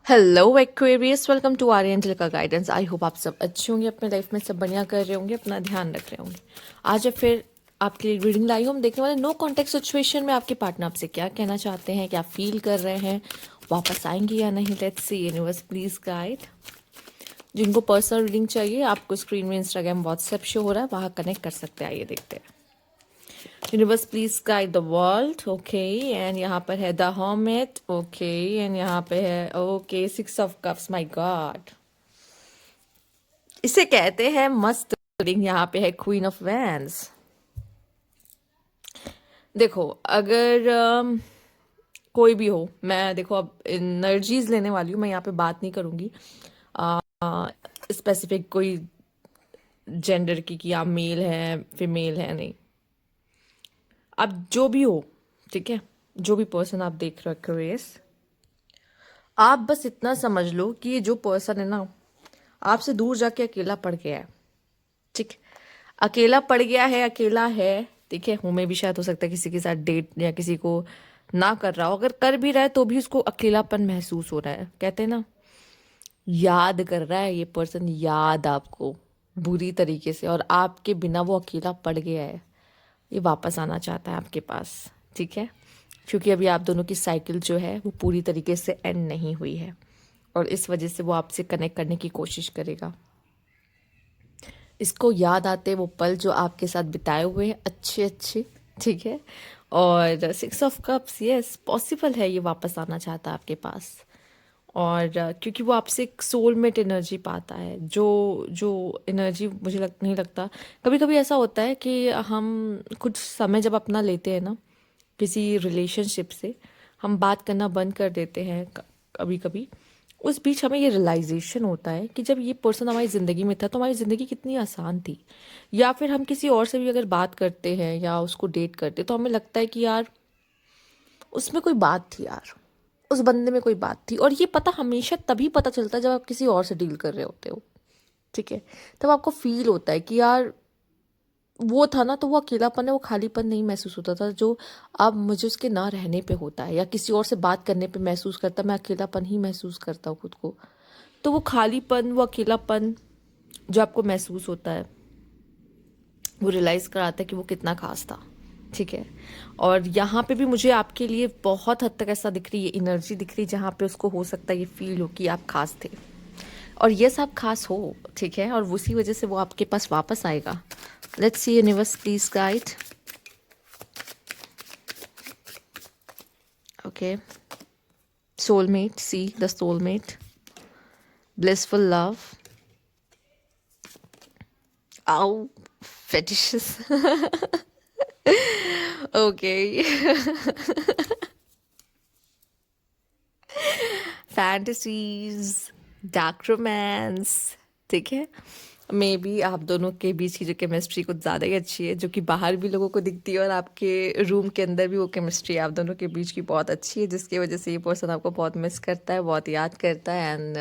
Hello Aquarius, welcome to Aryan का guidance. I hope आप सब अच्छे होंगे, अपने लाइफ में सब बढ़िया कर रहे होंगे, अपना ध्यान रख रहे होंगे। आज मैं फिर आपके लिए रीडिंग लाई हूँ। हम देखने वाले नो कॉन्टेक्ट सिचुएशन में आपके पार्टनर आपसे क्या कहना चाहते हैं, क्या फील कर रहे हैं, वापस आएंगे या नहीं। Let's see. Universe please guide. जिनको पर्सनल रीडिंग चाहिए, आपको स्क्रीन में इंस्टाग्राम व्हाट्सएप शो हो रहा है, वहाँ कनेक्ट कर सकते हैं। आइए देखते हैं। Universe please guide the world. Okay, and यहाँ पर है द हर्मिट। ओके, एंड यहाँ पे है okay 6 of Cups। My God, इसे कहते हैं मस्त रीडिंग। यहाँ पे है क्वीन ऑफ वैंड्स। देखो, अगर कोई भी हो, मैं देखो अब एनर्जीज लेने वाली हूँ। मैं यहाँ पे बात नहीं करूँगी स्पेसिफिक कोई जेंडर की कि आप मेल है फीमेल है, नहीं। अब जो भी हो, ठीक है, जो भी पर्सन आप देख रहे हो क्यूरियस, आप बस इतना समझ लो कि ये जो पर्सन है ना, आपसे दूर जाके अकेला पड़ गया है। ठीक, अकेला पड़ गया है, अकेला है। ठीक है, हूँ मैं भी, शायद हो सकता है किसी के साथ डेट या किसी को ना कर रहा हो, अगर कर भी रहा है तो भी उसको अकेलापन महसूस हो रहा है। कहते हैं ना, याद कर रहा है ये पर्सन, याद आपको बुरी तरीके से, और आपके बिना वो अकेला पड़ गया है। ये वापस आना चाहता है आपके पास। ठीक है, क्योंकि अभी आप दोनों की साइकिल जो है वो पूरी तरीके से एंड नहीं हुई है, और इस वजह से वो आपसे कनेक्ट करने की कोशिश करेगा। इसको याद आते वो पल जो आपके साथ बिताए हुए हैं, अच्छे अच्छे। ठीक है, और 6 of Cups, यस पॉसिबल है ये वापस आना चाहता है आपके पास। और क्योंकि वो आपसे एक सोलमेट एनर्जी पाता है, जो जो एनर्जी मुझे नहीं लगता। कभी कभी ऐसा होता है कि हम कुछ समय जब अपना लेते हैं ना किसी रिलेशनशिप से, हम बात करना बंद कर देते हैं कभी कभी। उस बीच हमें ये रियलाइजेशन होता है कि जब ये पर्सन हमारी ज़िंदगी में था तो हमारी ज़िंदगी कितनी आसान थी। या फिर हम किसी और से भी अगर बात करते हैं या उसको डेट करते तो हमें लगता है कि यार उसमें कोई बात थी, यार उस बंदे में कोई बात थी। और ये पता हमेशा तभी पता चलता है जब आप किसी और से डील कर रहे होते हो। ठीक है, तब आपको फील होता है कि यार वो था ना, तो वो अकेलापन है, वो खालीपन नहीं महसूस होता था जो अब मुझे उसके ना रहने पे होता है, या किसी और से बात करने पे महसूस करता। मैं अकेलापन ही महसूस करता हूँ खुद को। तो वो खालीपन, वो अकेलापन जो आपको महसूस होता है, वो रियलाइज कराता है कि वो कितना खास था। ठीक है, और यहाँ पे भी मुझे आपके लिए बहुत हद तक ऐसा दिख रही है, एनर्जी दिख रही है जहाँ पे उसको हो सकता है ये फील हो कि आप खास थे, और यस आप खास हो। ठीक है, और उसी वजह से वो आपके पास वापस आएगा। Let's see universe please guide. Okay, soulmate, see the soulmate, blissful love. Ow, fetishes. Okay. Fantasies, dark romance. ठीक है, मे बी आप दोनों के बीच की जो केमिस्ट्री कुछ ज़्यादा ही अच्छी है, जो कि बाहर भी लोगों को दिखती है, और आपके रूम के अंदर भी वो केमिस्ट्री आप दोनों के बीच की बहुत अच्छी है, जिसकी वजह से ये पर्सन आपको बहुत मिस करता है, बहुत याद करता है। एंड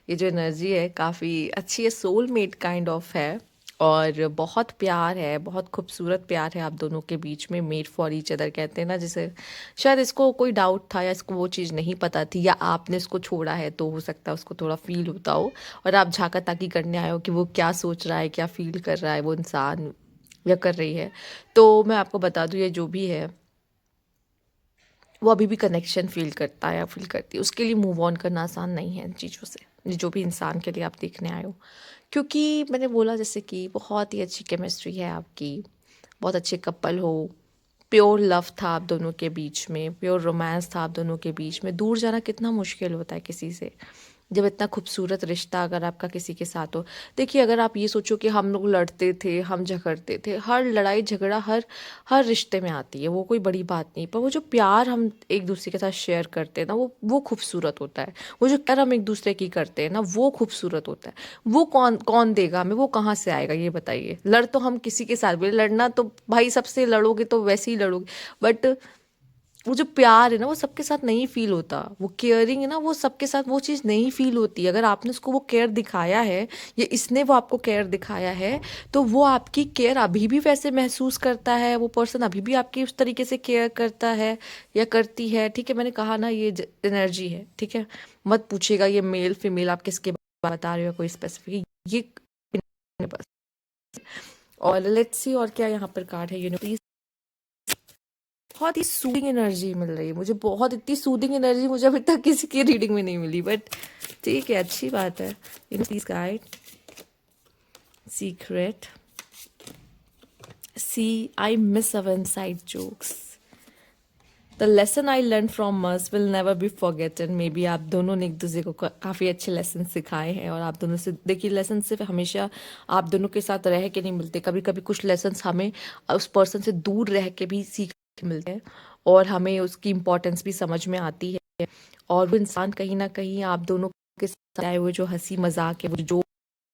ये जो एनर्जी है काफ़ी अच्छी है, सोलमेट काइंड ऑफ है, और बहुत प्यार है, बहुत खूबसूरत प्यार है आप दोनों के बीच में। मेड फॉर ईच अदर कहते हैं ना, जिसे शायद इसको कोई डाउट था या इसको वो चीज़ नहीं पता थी, या आपने इसको छोड़ा है तो हो सकता है उसको थोड़ा फील होता हो, और आप झाका ताकी करने आए हो कि वो क्या सोच रहा है, क्या फील कर रहा है वो इंसान या कर रही है। तो मैं आपको बता दूँ, ये जो भी है वो अभी भी कनेक्शन फील करता है या फील करती है। उसके लिए मूव ऑन करना आसान नहीं है इन चीज़ों से, ये जो भी इंसान के लिए आप देखने आए हो। क्योंकि मैंने बोला जैसे कि बहुत ही अच्छी केमिस्ट्री है आपकी, बहुत अच्छे कपल हो, प्योर लव था आप दोनों के बीच में, प्योर रोमांस था आप दोनों के बीच में। दूर जाना कितना मुश्किल होता है किसी से, जब इतना खूबसूरत रिश्ता अगर आपका किसी के साथ हो। देखिए, अगर आप ये सोचो कि हम लोग लड़ते थे, हम झगड़ते थे, हर लड़ाई झगड़ा हर हर रिश्ते में आती है, वो कोई बड़ी बात नहीं। पर वो जो प्यार हम एक दूसरे के साथ शेयर करते हैं ना, वो खूबसूरत होता है। वो जो प्यार हम एक दूसरे की करते हैं ना, वो खूबसूरत होता है। वो कौन कौन देगा हमें, वो कहाँ से आएगा ये बताइए। लड़ तो हम किसी के साथ भी, लड़ना तो भाई सबसे लड़ोगे तो वैसे ही लड़ोगे, बट वो जो प्यार है ना वो सबके साथ नहीं फील होता, वो केयरिंग है ना वो सबके साथ वो चीज़ नहीं फील होती। अगर आपने उसको वो केयर दिखाया है या इसने वो आपको केयर दिखाया है, तो वो आपकी केयर अभी भी वैसे महसूस करता है, वो पर्सन अभी भी आपकी उस तरीके से केयर करता है या करती है। ठीक है, मैंने कहा ना ये एनर्जी है। ठीक है, मत पूछिएगा ये मेल फीमेल आप किसके बारे में बता रहे हो, कोई स्पेसिफिक ये बस। और लेट्स सी और क्या यहाँ पर कार्ड है, प्लीज। बहुत ही सूदिंग एनर्जी मिल रही है मुझे, बहुत इतनी सूदिंग एनर्जी मुझे अभी तक किसी की रीडिंग में नहीं मिली, बट ठीक है, अच्छी बात है। Please guide secret. See I miss our inside jokes. The lesson I learn from us will never be forgotten. Maybe आप दोनों ने एक दूसरे को काफ़ी अच्छे लेसन सिखाए हैं, और आप दोनों से देखिए लेसन सिर्फ हमेशा आप दोनों के साथ रह के नहीं मिलते, कभी कभी कुछ लेसन हमें उस पर्सन से दूर रह के भी सीख के मिलते हैं, और हमें उसकी इम्पोर्टेंस भी समझ में आती है। और वो इंसान कहीं ना कहीं आप दोनों के साथ आए हुए जो हंसी मजाक है, वो जो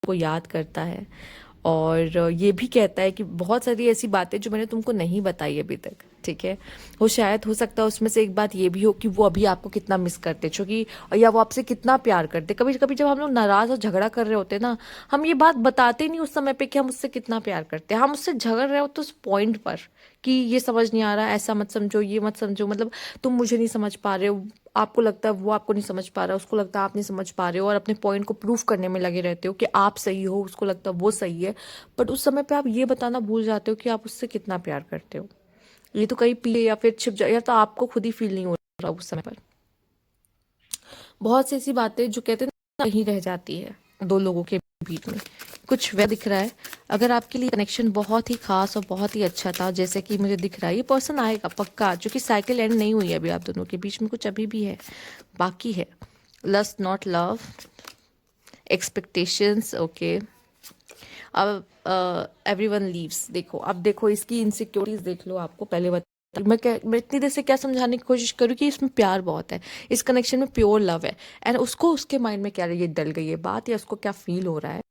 को याद करता है, और ये भी कहता है कि बहुत सारी ऐसी बातें जो मैंने तुमको नहीं बताई अभी तक। ठीक है, वो शायद हो सकता है उसमें से एक बात ये भी हो कि वो अभी आपको कितना मिस करते, क्योंकि या वो आपसे कितना प्यार करते। कभी कभी जब हम लोग नाराज और झगड़ा कर रहे होते हैं ना, हम ये बात बताते नहीं उस समय पे कि हम उससे कितना प्यार करते हैं। हम उससे झगड़ रहे होते उस पॉइंट पर कि ये समझ नहीं आ रहा, ऐसा मत समझो, ये मत समझो, मतलब तुम मुझे नहीं समझ पा रहे हो, आपको लगता है वो आपको नहीं समझ पा रहा, उसको लगता है आप नहीं समझ पा रहे हो, और अपने पॉइंट को प्रूफ करने में लगे रहते हो कि आप सही हो, उसको लगता है वो सही है। बट उस समय पे आप ये बताना भूल जाते हो कि आप उससे कितना प्यार करते हो। ये तो कहीं पीछे या फिर छिप जाए, या तो आपको खुद ही फील नहीं हो रहा उस समय पर। बहुत सी ऐसी बातें जो कहते हैं ना कहीं रह जाती है दो लोगों के बीच में, कुछ वह दिख रहा है। अगर आपके लिए कनेक्शन बहुत ही खास और बहुत ही अच्छा था, जैसे कि मुझे दिख रहा है ये पर्सन आएगा पक्का, जो कि साइकिल एंड नहीं हुई है अभी आप दोनों के बीच में, कुछ अभी भी है, बाकी है। Lust not love, expectations, okay. अब एवरीवन लीव्स, देखो अब देखो इसकी इनसिक्योरिटीज देख लो। आपको पहले मैं इतनी देर से क्या समझाने की कोशिश करूँ कि इसमें प्यार बहुत है, इस कनेक्शन में प्योर लव है, एंड उसको उसके माइंड में क्या ये डल गई है बात, या उसको क्या फील हो रहा है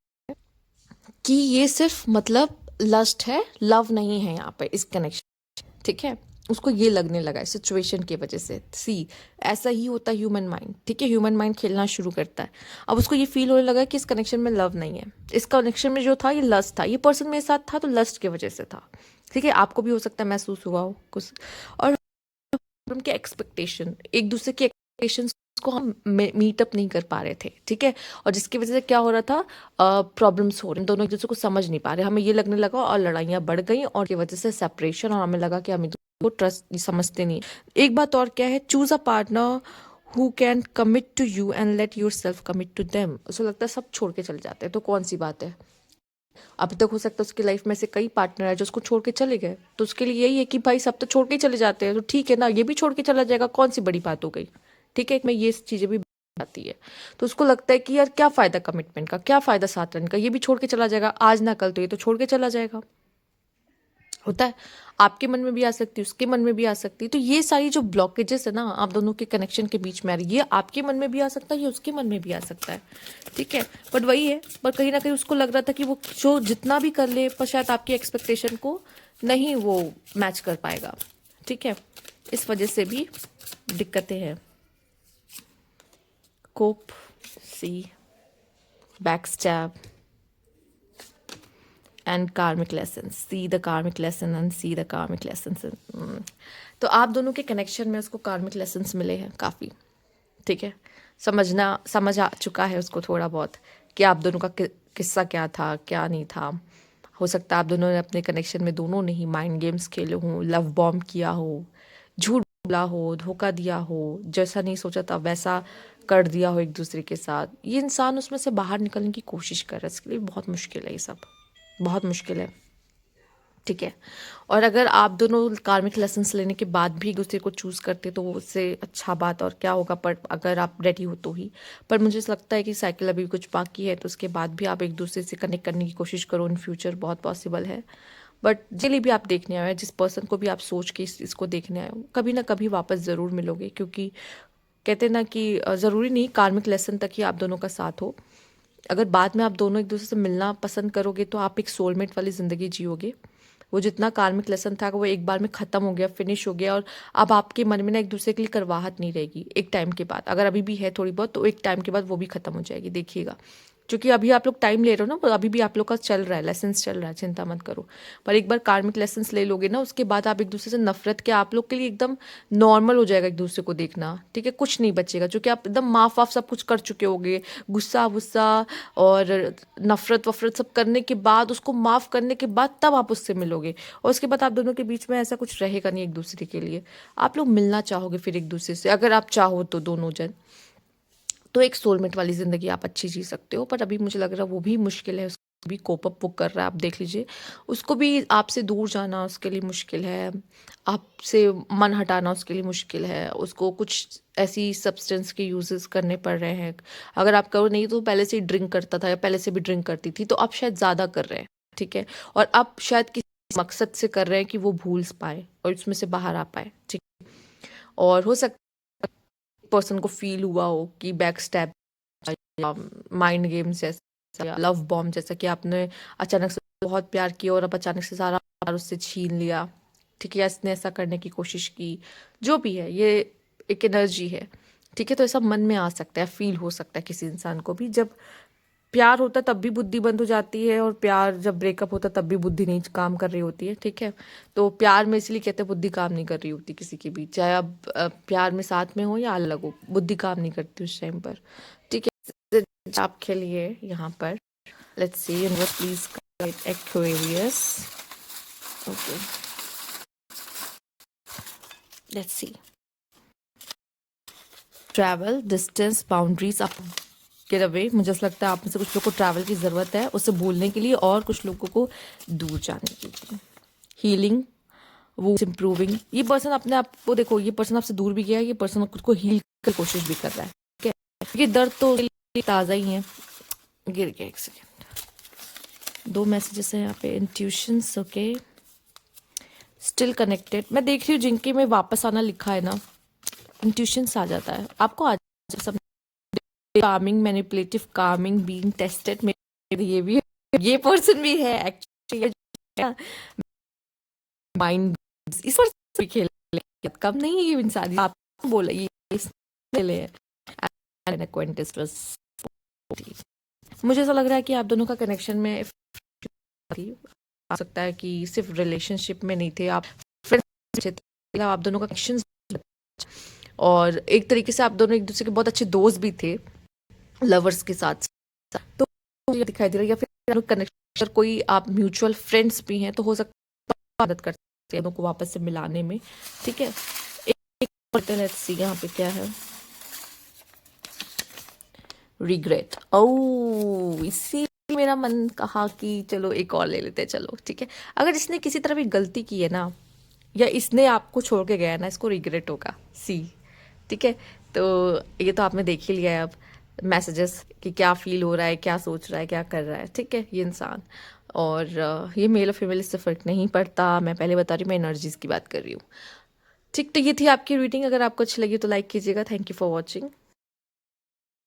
कि ये सिर्फ मतलब लस्ट है, लव नहीं है यहाँ पे इस कनेक्शन। ठीक है, उसको ये लगने लगा है सिचुएशन की वजह से। सी ऐसा ही होता है ह्यूमन माइंड। ठीक है, ह्यूमन माइंड खेलना शुरू करता है। अब उसको ये फील होने लगा कि इस कनेक्शन में लव नहीं है, इस कनेक्शन में जो था ये लस्ट था, ये पर्सन मेरे साथ था तो लस्ट की वजह से था। ठीक है, आपको भी हो सकता है महसूस हुआ हो कुछ। और उनके एक्सपेक्टेशन, एक दूसरे की एक्सपेक्टेशंस को हम मीटअप नहीं कर पा रहे थे। ठीक है, और जिसकी वजह से क्या हो रहा था, प्रॉब्लम्स हो रहे, दोनों एक दूसरे को समझ नहीं पा रहे, हमें ये लगने लगा, और लड़ाइयाँ बढ़ गई, और की वजह से सेपरेशन, और हमें लगा कि हम को ट्रस्ट समझते नहीं। एक बात और क्या है, choose a partner who can commit to you and let yourself commit to them. उसे लगता है सब छोड़ के चले जाते हैं, तो कौन सी बात है। अभी तक हो सकता है उसकी लाइफ में से कई पार्टनर है जो उसको छोड़ के चले गए, तो उसके लिए यही है कि भाई सब तो छोड़ के ही चले जाते हैं, तो ठीक है ना, ये भी छोड़ के चला जाएगा, कौन सी बड़ी बात हो गई। ठीक है, एक में ये चीजें भी आती है, तो उसको लगता है कि यार क्या फायदा कमिटमेंट का, क्या फायदा साथ रहने का, ये भी छोड़ के चला जाएगा, आज ना कल तो ये तो छोड़ के चला जाएगा। होता है, आपके मन में भी आ सकती है, उसके मन में भी आ सकती है। तो ये सारी जो ब्लॉकेजेस है ना आप दोनों के कनेक्शन के बीच में आ रही है, ये आपके मन में भी आ सकता है, ये उसके मन में भी आ सकता है। ठीक है, बट वही है, पर कहीं ना कहीं उसको लग रहा था कि वो जो जितना भी कर ले, पर शायद आपकी एक्सपेक्टेशन को नहीं वो मैच कर पाएगा। ठीक है, इस वजह से भी दिक्कतें हैं। कोप, सी, बैक स्टैब एंड कार्मिक लेसन, सी द कार्मिक लेसन एंड सी द कार्मिक लेसन। तो आप दोनों के कनेक्शन में उसको कार्मिक लेसन्स मिले हैं काफ़ी। ठीक है, समझ आ चुका है उसको थोड़ा बहुत कि आप दोनों का किस्सा क्या था क्या नहीं था। हो सकता है आप दोनों ने अपने कनेक्शन में दोनों ने ही माइंड गेम्स खेले हों, लव बॉम्ब किया हो, झूठ बोला हो, धोखा दिया हो, जैसा नहीं सोचा था वैसा कर दिया हो एक दूसरे के साथ। ये इंसान उसमें से बाहर निकलने की कोशिश कर रहा है, इसके लिए बहुत मुश्किल है, ये सब बहुत मुश्किल है। ठीक है, और अगर आप दोनों कार्मिक लेसन्स लेने के बाद भी एक दूसरे को चूज़ करते तो उससे अच्छा बात और क्या होगा, पर अगर आप रेडी हो तो ही। पर मुझे लगता है कि साइकिल अभी कुछ बाकी है, तो उसके बाद भी आप एक दूसरे से कनेक्ट करने की कोशिश करो, इन फ्यूचर बहुत पॉसिबल है। बट जिले भी आप देखने आए, जिस पर्सन को भी आप सोच के इसको देखने आए हो, कभी ना कभी वापस ज़रूर मिलोगे, क्योंकि कहते हैं ना कि ज़रूरी नहीं कार्मिक लेसन तक ही आप दोनों का साथ हो। अगर बाद में आप दोनों एक दूसरे से मिलना पसंद करोगे तो आप एक सोलमेट वाली ज़िंदगी जियोगे, वो जितना कार्मिक लेसन था वो एक बार में ख़त्म हो गया, फिनिश हो गया, और अब आपके मन में ना एक दूसरे के लिए करवाहट नहीं रहेगी एक टाइम के बाद। अगर अभी भी है थोड़ी बहुत, तो एक टाइम के बाद वो भी ख़त्म हो जाएगी, देखिएगा। क्योंकि अभी आप लोग टाइम ले रहे हो ना, वो अभी भी आप लोग का चल रहा है, लेसन्स चल रहा है, चिंता मत करो। पर एक बार कार्मिक लेसन्स ले लोगे ना, उसके बाद आप एक दूसरे से नफरत के आप लोग के लिए एकदम नॉर्मल हो जाएगा एक दूसरे को देखना, ठीक है। कुछ नहीं बचेगा, क्योंकि आप एकदम माफ वाफ सब कुछ कर चुके होगे। गुस्सा वुस्सा और नफरत वफरत सब करने के बाद, उसको माफ करने के बाद तब आप उससे मिलोगे, और उसके बाद आप दोनों के बीच में ऐसा कुछ रहेगा नहीं एक दूसरे के लिए। आप लोग मिलना चाहोगे फिर एक दूसरे से, अगर आप चाहो तो दोनों जन, तो एक सोलमेट वाली ज़िंदगी आप अच्छी जी सकते हो। पर अभी मुझे लग रहा है वो भी मुश्किल है, उसको भी कोप अप वो कर रहा है, आप देख लीजिए। उसको भी आपसे दूर जाना उसके लिए मुश्किल है, आपसे मन हटाना उसके लिए मुश्किल है, उसको कुछ ऐसी सब्सटेंस के यूजेस करने पड़ रहे हैं। अगर आप करो नहीं तो पहले से ही ड्रिंक करता था या पहले से भी ड्रिंक करती थी, तो आप शायद ज़्यादा कर रहे हैं, ठीक है। और आप शायद किसी मकसद से कर रहे हैं कि वो भूल पाए और इसमें से बाहर आ पाए, ठीक। और हो सकता पर्सन को फील हुआ हो कि बैक स्टैप या माइंड गेम्स जैसा या लव बॉम्ब जैसा, कि आपने अचानक से बहुत प्यार किया और अब अचानक से सारा प्यार उससे छीन लिया, ठीक है, या इसने ऐसा करने की कोशिश की। जो भी है, ये एक एनर्जी है, ठीक है। तो ऐसा मन में आ सकता है, फील हो सकता है किसी इंसान को भी। जब प्यार होता है तब भी बुद्धि बंद हो जाती है, और प्यार जब ब्रेकअप होता है तब भी बुद्धि नहीं काम कर रही होती है, ठीक है। तो प्यार में इसलिए कहते हैं बुद्धि काम नहीं कर रही होती किसी के बीच, चाहे आप प्यार में साथ में हो या अलग हो, बुद्धि काम नहीं करती उस टाइम पर, ठीक है। आपके लिए यहाँ पर let's see, universe please guide Aquarius, okay let's see. Travel, distance, boundaries आप गेट अवे। मुझे ऐसा लगता है आप में से कुछ लोग को ट्रैवल की ज़रूरत है उसे भूलने के लिए, और कुछ लोगों को दूर जाने के लिए। हीलिंग, वो इम्प्रूविंग। ये पर्सन अपने आप को देखो, ये पर्सन आपसे दूर भी गया है, ये पर्सन खुद को हील की कोशिश भी कर रहा है, ठीक है। ये दर्द तो ताज़ा ही है। गिर गया, एक सेकेंड। 2 मैसेजेस हैं यहाँ पे, इंट्यूशंस, ओके। स्टिल कनेक्टेड, मैं देख रही हूँ जिनके में वापस आना लिखा है ना, इंट्यूशंस आ जाता है आपको आज सब। Kameng, manipulative, Kameng, being tested, ये भी है, ये पर्सन भी है एक्चुअली। माइंड इस पर भी खेल कम नहीं है ये इंसान, आप बोला ये खेले हैं। मुझे ऐसा लग रहा है कि आप दोनों का कनेक्शन में आ सकता है कि सिर्फ रिलेशनशिप में नहीं थे आप, फ्रेंड्स, आप दोनों का कनेक्शन, और एक तरीके से आप दोनों एक दूसरे के बहुत अच्छे दोस्त भी थे, लवर्स के साथ। तो ये दिखाई दे रहा है, या फिर कनेक्शन कोई आप म्यूचुअल फ्रेंड्स भी हैं, तो हो सकता है मदद करते हैं दोनों को वापस से मिलाने में, ठीक है। लेट्स सी यहाँ पे क्या है। रिग्रेट, ओ इसी मेरा मन कहा कि चलो एक और ले लेते हैं, चलो ठीक है। अगर इसने किसी तरह भी गलती की है ना, या इसने आपको छोड़ के गया है ना, इसको रिग्रेट होगा, सी, ठीक है। तो ये तो आपने देख ही लिया है अब मैसेजेस कि क्या फील हो रहा है, क्या सोच रहा है, क्या कर रहा है, ठीक है, ये इंसान। और ये मेल और फीमेल इससे फ़र्क नहीं पड़ता, मैं पहले बता रही हूँ, मैं एनर्जीज़ की बात कर रही हूँ, ठीक। तो ये थी आपकी रीडिंग, अगर आपको अच्छी लगी तो लाइक कीजिएगा। Thank you for watching.